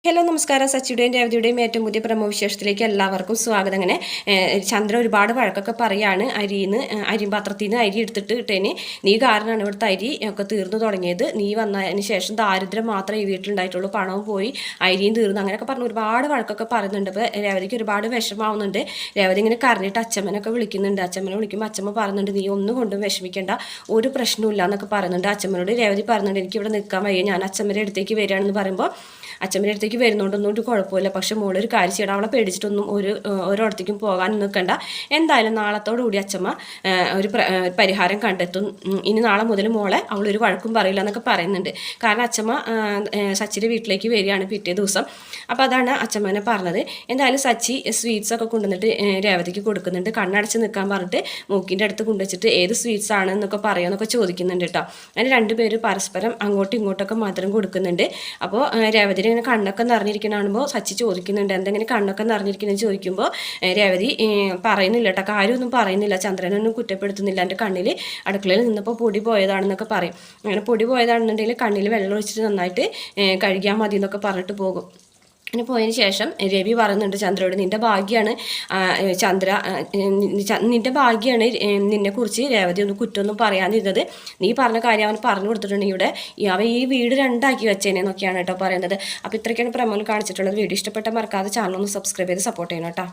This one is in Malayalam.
ഹലോ നമസ്കാരം. സച്ചിയുടെയും രേവതിയുടെയും ഏറ്റവും പുതിയ പ്രമോവിശേഷത്തിലേക്ക് എല്ലാവർക്കും സ്വാഗതം. അങ്ങനെ ചന്ദ്ര ഒരുപാട് വഴക്കൊക്കെ പറയാണ്. അരിപാത്രത്തിൽ നിന്ന് അരി എടുത്തിട്ട് ഇട്ടേന് നീ കാരണമാണ് ഇവിടുത്തെ അരി ഒക്കെ തീർന്നു തുടങ്ങിയത്. നീ വന്നതിന് ശേഷം ദാരിദ്ര്യം മാത്രമേ ഈ വീട്ടിലുണ്ടായിട്ടുള്ളൂ, പണവും പോയി അരിയും തീർന്നു, അങ്ങനെയൊക്കെ പറഞ്ഞ് ഒരുപാട് വഴക്കൊക്കെ പറയുന്നുണ്ട്. ഇപ്പോൾ രേവതിക്ക് ഒരുപാട് വിഷമാവുന്നുണ്ട്. രേവതി ഇങ്ങനെ കരഞ്ഞിട്ട് അച്ഛമ്മനൊക്കെ വിളിക്കുന്നുണ്ട്. അച്ഛമ്മനെ വിളിക്കുമ്പോൾ അച്ഛമ്മ പറയുന്നുണ്ട് നീ ഒന്നും കൊണ്ടും വിഷമിക്കേണ്ട, ഒരു പ്രശ്നമില്ല എന്നൊക്കെ പറയുന്നുണ്ട്. അച്ഛമ്മനോട് രേവതി പറയുന്നുണ്ട് എനിക്ക് ഇവിടെ നിൽക്കാൻ വയ്യ, ഞാൻ അച്ഛമ്മയുടെ അടുത്തേക്ക് വരികയാണെന്ന് പറയുമ്പോൾ അച്ഛമ്മയുടെ അടുത്തേക്ക് വരുന്നോണ്ടൊന്നും ഒരു കുഴപ്പമില്ല, പക്ഷെ മോളൊരു കാര്യം ചെയ്യണം, അവളെ പേടിച്ചിട്ടൊന്നും ഓരോടത്തേക്കും പോകാൻ നിൽക്കണ്ട, എന്തായാലും നാളത്തോടുകൂടി അച്ഛമ്മ ഒരു പരിഹാരം കണ്ടെത്തും, ഇനി നാളെ മുതൽ മോളെ അവളൊരു വഴക്കും പറയില്ല എന്നൊക്കെ പറയുന്നുണ്ട്. കാരണം അച്ഛമ്മ സച്ചിയുടെ വീട്ടിലേക്ക് വരികയാണ് പിറ്റേ ദിവസം. അപ്പോൾ അതാണ് അച്ഛമ്മനെ പറഞ്ഞത്. എന്തായാലും സച്ചി സ്വീറ്റ്സ് ഒക്കെ കൊണ്ടുവന്നിട്ട് രേവതിക്ക് കൊടുക്കുന്നുണ്ട്. കണ്ണടച്ച് നിൽക്കാൻ പറഞ്ഞിട്ട് മൂക്കിൻ്റെ അടുത്ത് കൊണ്ടുവച്ചിട്ട് ഏത് സ്വീറ്റ്സ് ആണ് എന്നൊക്കെ പറയുമെന്നൊക്കെ ചോദിക്കുന്നുണ്ട് കേട്ടോ. അങ്ങനെ രണ്ടുപേരും പരസ്പരം അങ്ങോട്ടും ഇങ്ങോട്ടൊക്കെ മധുരം കൊടുക്കുന്നുണ്ട്. അപ്പോൾ രേവതിനെ ഇങ്ങനെ കണ്ണൊക്കെ നിറഞ്ഞിരിക്കുന്ന കാണുമ്പോൾ സച്ചി ചോദിക്കുന്നുണ്ട് എന്തെങ്കിലും കണ്ണൊക്കെ നിറഞ്ഞിരിക്കുന്നത് ചോദിക്കുമ്പോൾ രേവതി പറയുന്നില്ല കേട്ടോ, കാര്യമൊന്നും പറയുന്നില്ല, ചന്ദ്രനൊന്നും കുറ്റപ്പെടുത്തുന്നില്ല. എൻ്റെ കണ്ണിൽ അടുക്കളയിൽ നിന്നപ്പോൾ പൊടി പോയതാണെന്നൊക്കെ പറയും. അങ്ങനെ പൊടി പോയതാണെന്നുണ്ടെങ്കിൽ കണ്ണിൽ വെള്ളം ഒഴിച്ചിട്ട് നന്നായിട്ട് കഴുകിയാൽ മതി എന്നൊക്കെ പറഞ്ഞിട്ട് പോകും. അങ്ങനെ പോയതിന് ശേഷം രവി പറയുന്നുണ്ട് ചന്ദ്രയോട്, നിൻ്റെ ഭാഗ്യമാണ് ചന്ദ്ര, നിൻ്റെ ഭാഗ്യമാണ് നിന്നെക്കുറിച്ച് രേവതി ഒന്നും കുറ്റമൊന്നും പറയാതിരുന്നത്, നീ പറഞ്ഞ കാര്യം അവൻ പറഞ്ഞു കൊടുത്തിട്ടുണ്ടെങ്കിൽ ഇവിടെ അവൻ ഈ വീട് രണ്ടാക്കി വെച്ചേനെന്നൊക്കെയാണ് കേട്ടോ പറയുന്നത്. അപ്പോൾ ഇത്രയ്ക്കാണ് പ്രമോൽ കാണിച്ചിട്ടുള്ളത്. വീഡിയോ ഇഷ്ടപ്പെട്ട മറക്കാതെ ചാനൽ ഒന്ന് സബ്സ്ക്രൈബ് ചെയ്ത് സപ്പോർട്ട് ചെയ്യണം കേട്ടോ.